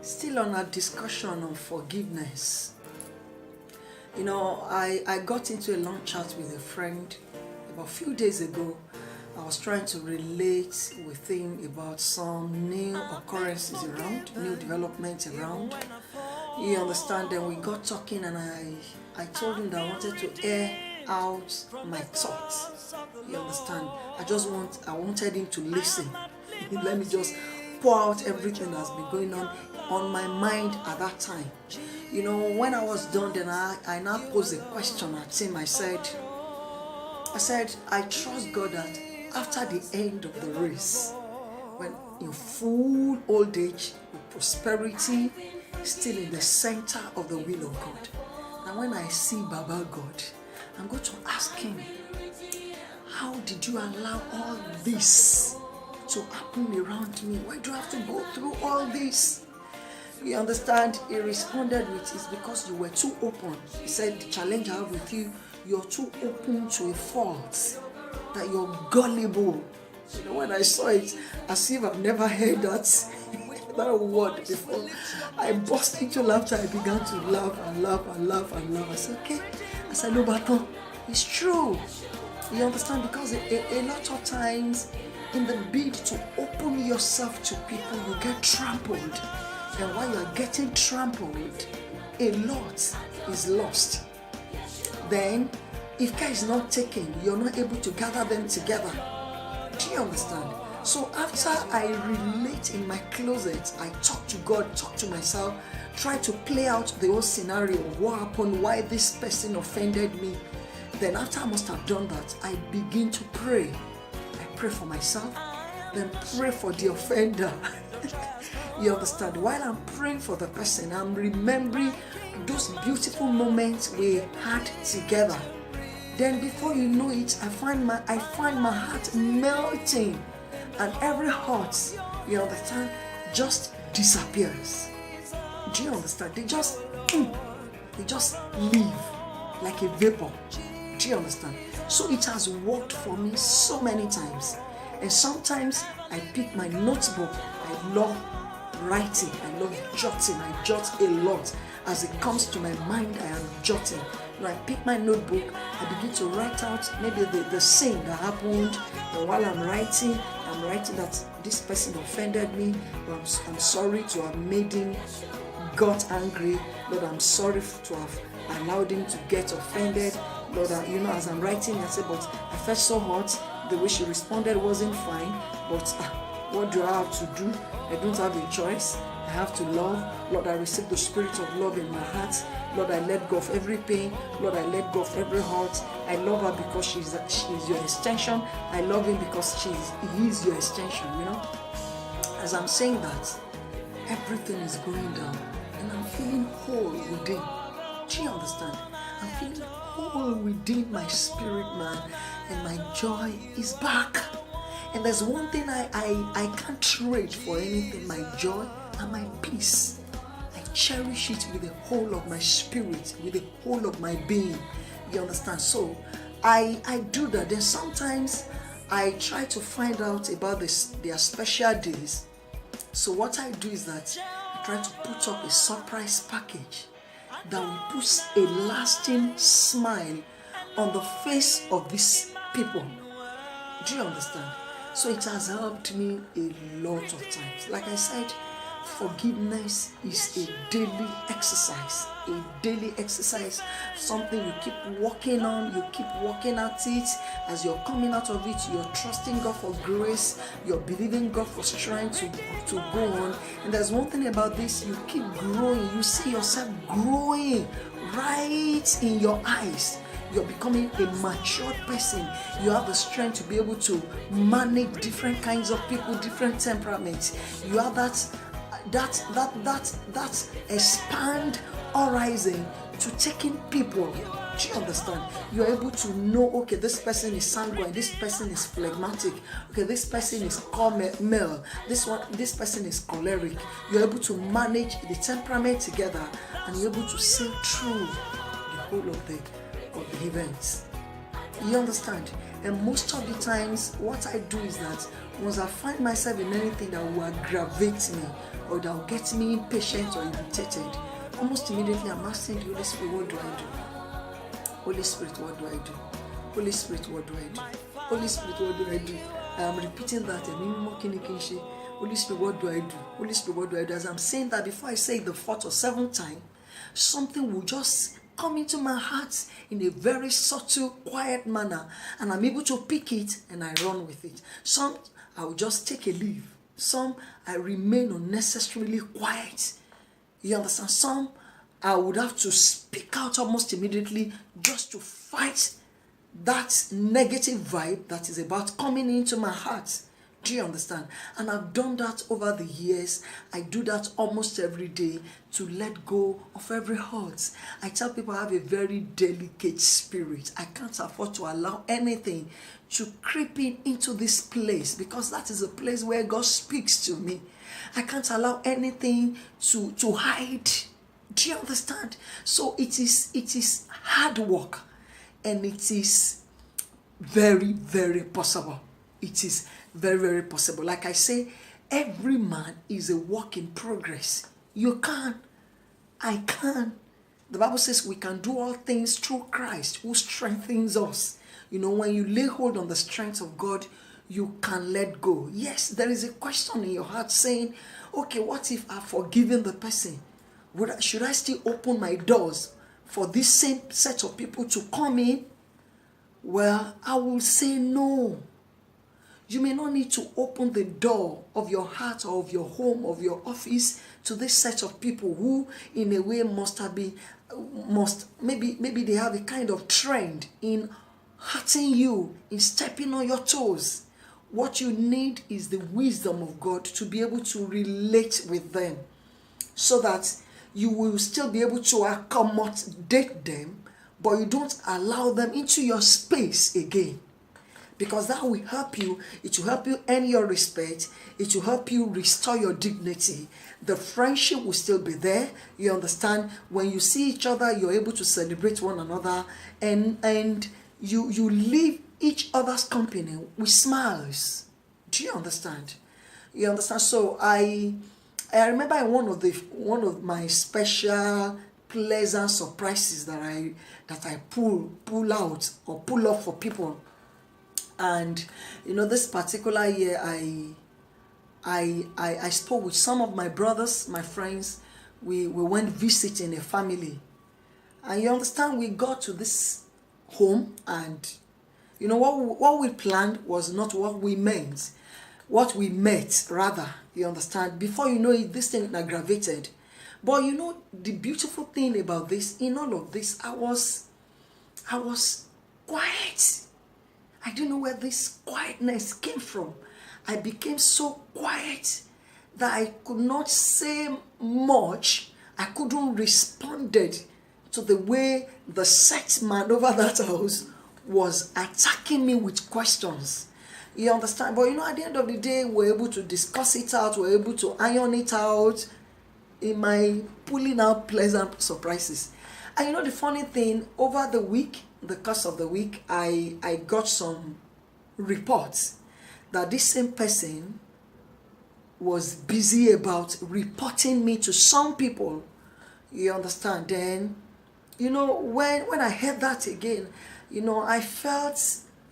Still on our discussion on forgiveness. You know, I got into a long chat with a friend about a few days ago. I was trying to relate with him about some new occurrences around, new developments around. You understand? Then we got talking and I told him that I wanted to air out my thoughts. You understand? I wanted him to listen. Let me just pour out everything that's been going on my mind at that time. You know, when I was done, then I now posed a question at him. I said, I trust God that after the end of the race, when in full old age, with prosperity, still in the center of the will of God, and when I see Baba God, I'm going to ask him, how did you allow all this to happen around me? Why do I have to go through all this? You understand? He responded with, it's because you were too open. He said, the challenge I have with you, you're too open to a fault, that you're gullible. You know, when I saw it, as if I've never heard that word before, I burst into laughter. I began to laugh and laugh and laugh and laugh. I said, okay. I said, no, but it's true. You understand? Because a lot of times, in the bid to open yourself to people, you get trampled. And while you're getting trampled, a lot is lost. Then, if care is not taken, you're not able to gather them together. Do you understand? So after I relate in my closet, I talk to God, talk to myself, try to play out the whole scenario of what happened, why this person offended me. Then after I must have done that, I begin to pray. I pray for myself, then pray for the offender. You understand? While I'm praying for the person, I'm remembering those beautiful moments we had together. Then before you know it, I find my heart melting, and every heart, you understand, just disappears. Do you understand? They just leave like a vapor. Do you understand? So it has worked for me so many times. And sometimes I pick my notebook. I love writing. I love jotting. I jot a lot. As it comes to my mind, I am jotting. When I pick my notebook, I begin to write out maybe the scene that happened. And while I'm writing that this person offended me. I'm sorry to have made him got angry. Lord, I'm sorry to have allowed him to get offended. Lord, as I'm writing, I said, but I felt so hurt. The way she responded wasn't fine. But what do I have to do? I don't have a choice. I have to love. Lord, I receive the spirit of love in my heart. Lord, I let go of every pain. Lord, I let go of every hurt. I love her because she's your extension. I love him because he is your extension, you know. As I'm saying that, everything is going down. And I'm feeling whole within. Do you understand? I'm feeling whole within my spirit, man. And my joy is back. And there's one thing I can't trade for anything, my joy and my peace. I cherish it with the whole of my spirit, with the whole of my being. You understand? So I do that. Then sometimes I try to find out about their special days. So what I do is that I try to put up a surprise package that will put a lasting smile on the face of these people. Do you understand? So it has helped me a lot of times. Like I said, forgiveness is a daily exercise. A daily exercise, something you keep working on, you keep working at it. As you're coming out of it, you're trusting God for grace, you're believing God for strength to go on. And there's one thing about this, you keep growing, you see yourself growing right in your eyes. You're becoming a matured person. You have the strength to be able to manage different kinds of people, different temperaments. You have that expand horizon to taking people. Do you understand? You're able to know, okay, this person is sanguine, this person is phlegmatic, okay, this person is male, this person is choleric. You're able to manage the temperament together, and you're able to sail through the whole of the events. You understand? And most of the times, what I do is that once I find myself in anything that will aggravate me or that will get me impatient or irritated, almost immediately I'm asking the Holy Spirit, what do I do? Holy Spirit, what do I do? Holy Spirit, what do I do? Holy Spirit, what do I do? I am repeating that. Holy Spirit, what do I do? Holy Spirit, what do I do? As I'm saying that, before I say it the fourth or seventh time, something will just come into my heart in a very subtle, quiet manner, and I'm able to pick it and I run with it. Some, I will just take a leave. Some, I remain unnecessarily quiet. You understand? Some, I would have to speak out almost immediately just to fight that negative vibe that is about coming into my heart. Do you understand? And I've done that over the years. I do that almost every day to let go of every hurt. I tell people I have a very delicate spirit. I can't afford to allow anything to creep in into this place, because that is a place where God speaks to me. I can't allow anything to hide. Do you understand? So it is hard work, and it is very, very possible. It is very, very possible. Like I say, every man is a work in progress. You can. I can. The Bible says we can do all things through Christ who strengthens us. You know, when you lay hold on the strength of God, you can let go. Yes, there is a question in your heart saying, okay, what if I've forgiven the person? Should I still open my doors for this same set of people to come in? Well, I will say no. You may not need to open the door of your heart or of your home, of your office, to this set of people who in a way maybe they have a kind of trend in hurting you, in stepping on your toes. What you need is the wisdom of God to be able to relate with them, so that you will still be able to accommodate them, but you don't allow them into your space again. Because that will help you. It will help you earn your respect. It will help you restore your dignity. The friendship will still be there. You understand? When you see each other, you're able to celebrate one another, and you leave each other's company with smiles. Do you understand? You understand? So I remember one of my special pleasant surprises that I pull out or pull off for people. And you know, this particular year I spoke with some of my brothers, my friends. We went visiting a family, and you understand, we got to this home, and you know what we planned was not what we meant, what we met rather. You understand? Before you know it, this thing aggravated. But you know, the beautiful thing about this, in all of this, I was quiet. I didn't know where this quietness came from. I became so quiet that I could not say much. I couldn't respond to the way the set man over that house was attacking me with questions. You understand? But you know, at the end of the day, we're able to discuss it out. We're able to iron it out in my pulling out pleasant surprises. And you know, the funny thing, over the week, the course of the week, I got some reports that this same person was busy about reporting me to some people. You understand? Then, you know, when I heard that again, you know, I felt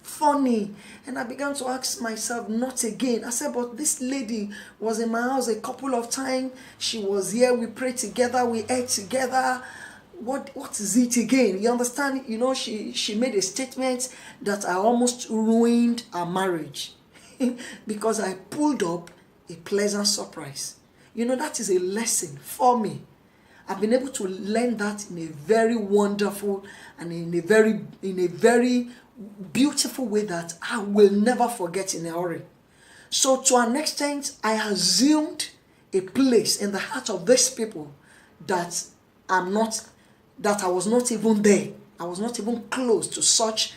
funny, and I began to ask myself, not again. I said, but this lady was in my house a couple of times. She was here, we prayed together, we ate together. What is it again? You understand? You know, she made a statement that I almost ruined our marriage because I pulled up a pleasant surprise. You know, that is a lesson for me. I've been able to learn that in a very wonderful and in a very beautiful way that I will never forget in a hurry. So to an extent, I assumed a place in the heart of these people that I was not even there. I was not even close to such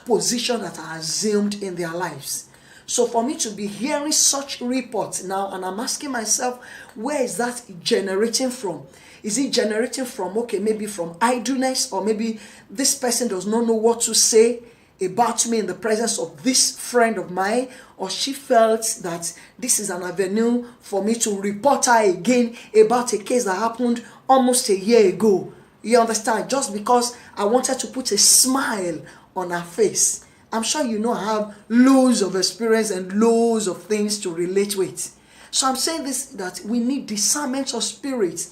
position that I assumed in their lives. So for me to be hearing such reports now, and I'm asking myself, where is that generating from? Is it generating from, okay, maybe from idleness, or maybe this person does not know what to say about me in the presence of this friend of mine, or she felt that this is an avenue for me to report her again about a case that happened almost a year ago. You understand? Just because I wanted to put a smile on her face. I'm sure you know I have loads of experience and loads of things to relate with. So I'm saying this, that we need discernment of spirit.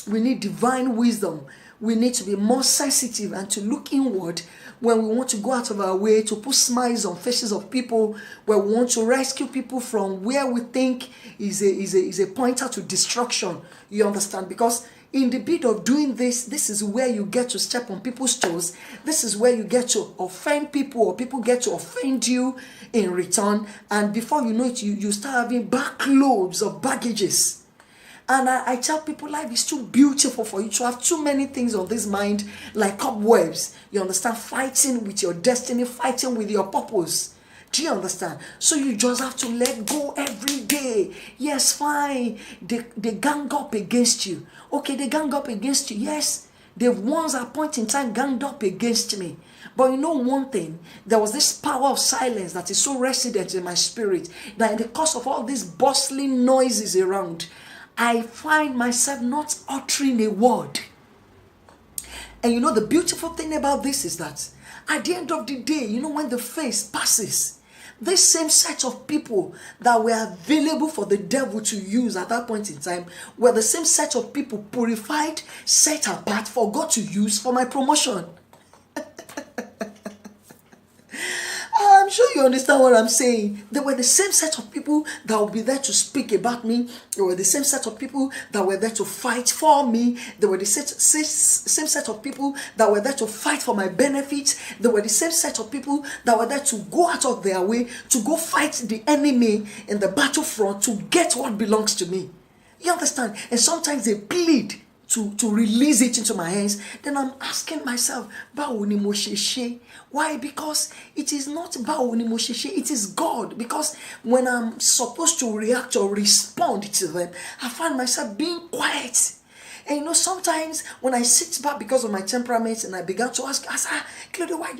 We need divine wisdom. We need to be more sensitive and to look inward when we want to go out of our way to put smiles on faces of people, where we want to rescue people from where we think is a pointer to destruction. You understand? Because in the bid of doing this, this is where you get to step on people's toes. This is where you get to offend people, or people get to offend you in return. And before you know it, you start having backloads of baggages. And I tell people, life is too beautiful for you to have too many things on this mind, like cobwebs. You understand? Fighting with your destiny, fighting with your purpose. Do you understand? So you just have to let go every day. Yes, fine. They gang up against you. Okay, they gang up against you. Yes, they've once at a point in time ganged up against me. But you know one thing, there was this power of silence that is so resident in my spirit, that in the course of all these bustling noises around, I find myself not uttering a word. And you know the beautiful thing about this is that at the end of the day, you know, when the phase passes, this same set of people that were available for the devil to use at that point in time were the same set of people purified, set apart for God to use for my promotion. I'm sure you understand what I'm saying. They were the same set of people that would be there to speak about me. They were the same set of people that were there to fight for me. They were the same set of people that were there to fight for my benefits. They were the same set of people that were there to go out of their way to go fight the enemy in the battlefront to get what belongs to me. You understand? And sometimes they plead to release it into my hands. Then I'm asking myself, why? Because it is not it is God. Because when I'm supposed to react or respond to them, I find myself being quiet. And you know, sometimes when I sit back because of my temperament and I began to ask, Claudia, why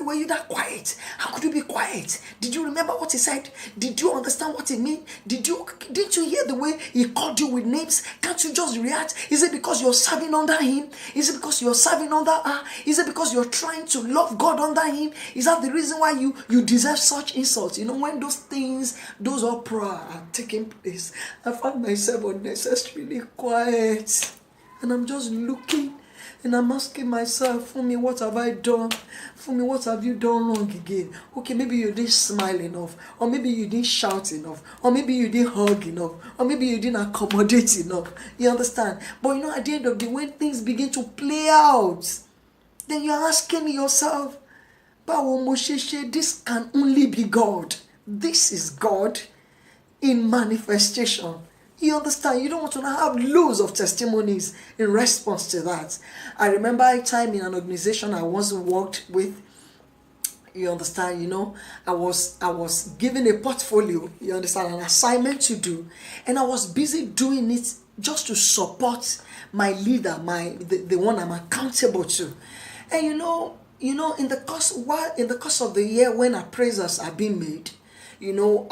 were you that quiet? How could you be quiet? Did you remember what he said? Did you understand what he meant? Didn't you hear the way he called you with names? Can't you just react? Is it because you're serving under him? Is it because you're serving under her? Is it because you're trying to love God under him? Is that the reason why you deserve such insults? You know, when those things, those uproar are taking place, I find myself unnecessarily quiet. And I'm just looking and I'm asking myself, Fumi, what have I done? Fumi, what have you done wrong again? Okay, maybe you didn't smile enough, or maybe you didn't shout enough, or maybe you didn't hug enough, or maybe you didn't accommodate enough. You understand? But you know, at the end of the day, when things begin to play out, then you're asking yourself, this can only be God. This is God in manifestation. You understand? You don't want to have loads of testimonies in response to that. I remember a time in an organization I once worked with. You understand? You know, I was given a portfolio. You understand? An assignment to do, and I was busy doing it just to support my leader, the one I'm accountable to. And you know, in the course of the year when appraisals are being made, you know,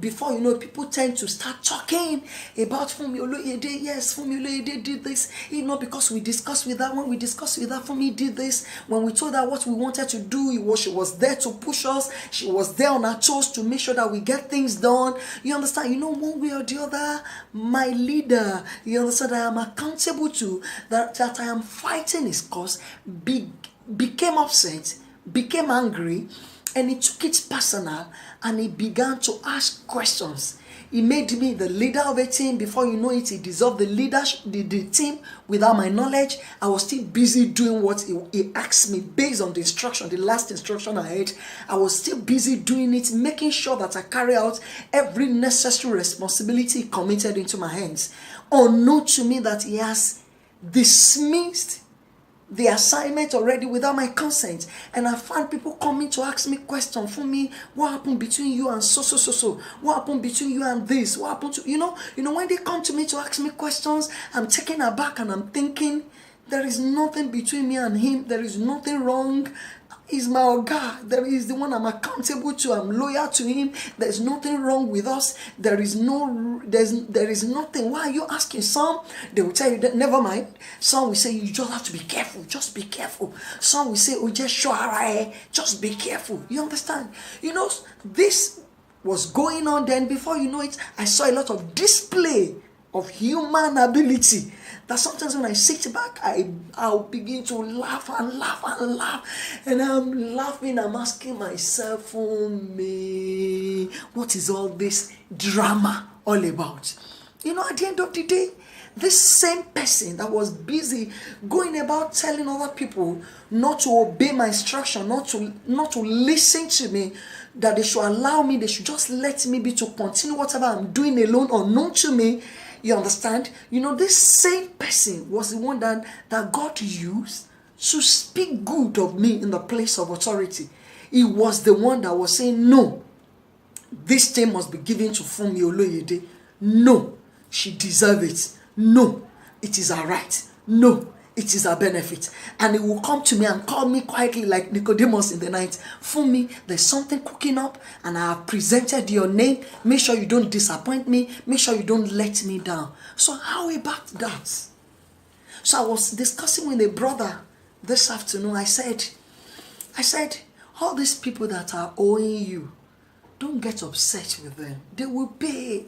before you know, people tend to start talking about Fumi Oloyede. Yes, Fumi Oloyede did this. You know, because we discussed with that. When we discussed with that, Fumi did this. When we told her what we wanted to do, she was there to push us. She was there on her toes to make sure that we get things done. You understand? You know, one way or the other, my leader, you understand, I am accountable to, that I am fighting his cause, became upset, became angry, and he took it personal, and he began to ask questions. He made me the leader of a team. Before you know it, he dissolved the leadership, the team without my knowledge. I was still busy doing what he asked me based on the instruction, the last instruction I had. I was still busy doing it, making sure that I carry out every necessary responsibility committed into my hands. Unknown to me that he has dismissed the assignment already without my consent. And I found people coming to ask me questions. For me, what happened between you and so? What happened between you and this? What happened to, you know, when they come to me to ask me questions, I'm taken aback and I'm thinking, there is nothing between me and him. There is nothing wrong. He's my Oga. There is the one I'm accountable to. I'm loyal to him. There's nothing wrong with us. There is nothing. Why are you asking? Some, they will tell you that never mind. Some will say you just have to be careful. Just be careful. Some will say, oh, just show her. Just be careful. You understand? You know, this was going on then. Before you know it, I saw a lot of display of human ability. That sometimes when I sit back, I'll begin to laugh and laugh and laugh. And I'm laughing, I'm asking myself, oh me, what is all this drama all about? You know, at the end of the day, this same person that was busy going about telling other people not to obey my instruction, not to listen to me, that they should allow me, they should just let me be to continue whatever I'm doing alone, unknown to me. You understand? You know, this same person was the one that God used to speak good of me in the place of authority. He was the one that was saying, no, this thing must be given to Funmi Oloyede. No, she deserves it. No, it is her right. No, it is her benefit. And he will come to me and call me quietly like Nicodemus in the night. Funmi, there's something cooking up and I have presented your name. Make sure you don't disappoint me. Make sure you don't let me down. So how about that? So I was discussing with a brother this afternoon. I said, all these people that are owing you, don't get upset with them. They will pay.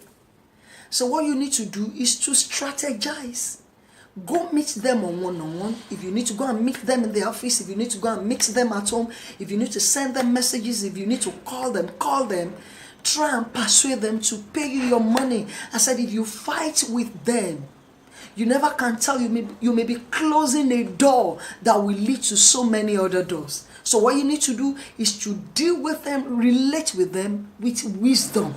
So what you need to do is to strategize. Go meet them on one-on-one. If you need to go and meet them in the office, if you need to go and meet them at home, if you need to send them messages, if you need to call them, try and persuade them to pay you your money. I said, if you fight with them, you never can tell. You may be closing a door that will lead to so many other doors. So what you need to do is to deal with them, relate with them with wisdom.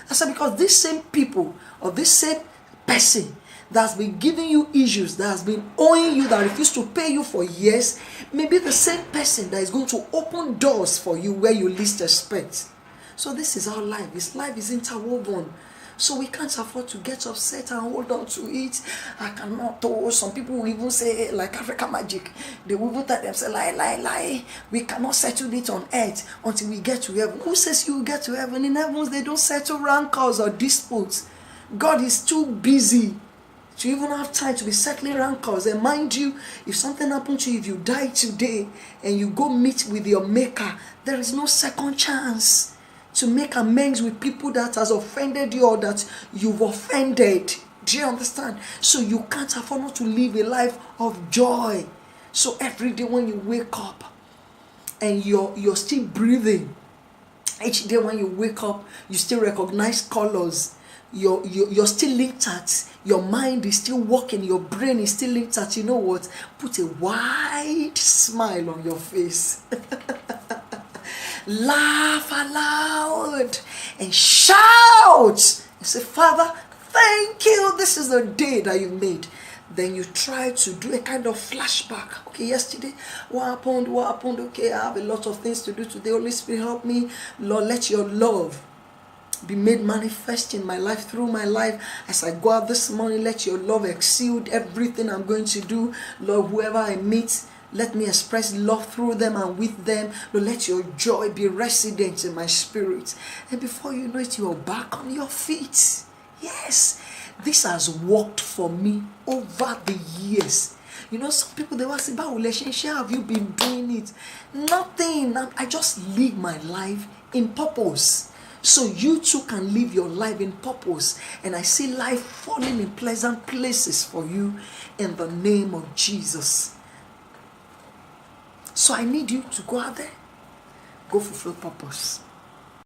I said, because these same people or this same person that's been giving you issues, that has been owing you, that refused to pay you for years, maybe the same person that is going to open doors for you where you least expect. So this is our life. This life is interwoven. So we can't afford to get upset and hold on to it. I cannot. Some people will even say, like African magic, they will even tell themselves, lie. We cannot settle it on earth until we get to heaven. Who says you will get to heaven? In heavens, they don't settle rancors or disputes. God is too busy to even have time to be settling rancors. And mind you, if something happened to you, if you die today and you go meet with your maker, there is no second chance to make amends with people that has offended you or that you've offended. Do you understand? So you can't afford not to live a life of joy. So every day when you wake up and you're still breathing, each day when you wake up, you still recognize colors. You're still linked at, your mind is still working, your brain is still linked at, you know what? Put a wide smile on your face. Laugh aloud and shout and say, Father, thank you. This is the day that you made. Then you try to do a kind of flashback. Okay, yesterday, what happened? Okay, I have a lot of things to do today. Holy Spirit, help me. Lord, let your love be made manifest in my life, through my life. As I go out this morning, let your love exude everything I'm going to do. Lord, whoever I meet, let me express love through them and with them. Lord, let your joy be resident in my spirit. And before you know it, you are back on your feet. Yes, this has worked for me over the years. You know, some people, they will say, about relationship, have you been doing it? Nothing. I just live my life in purpose. So you too can live your life in purpose. And I see life falling in pleasant places for you in the name of Jesus. So I need you to go out there, go fulfill purpose.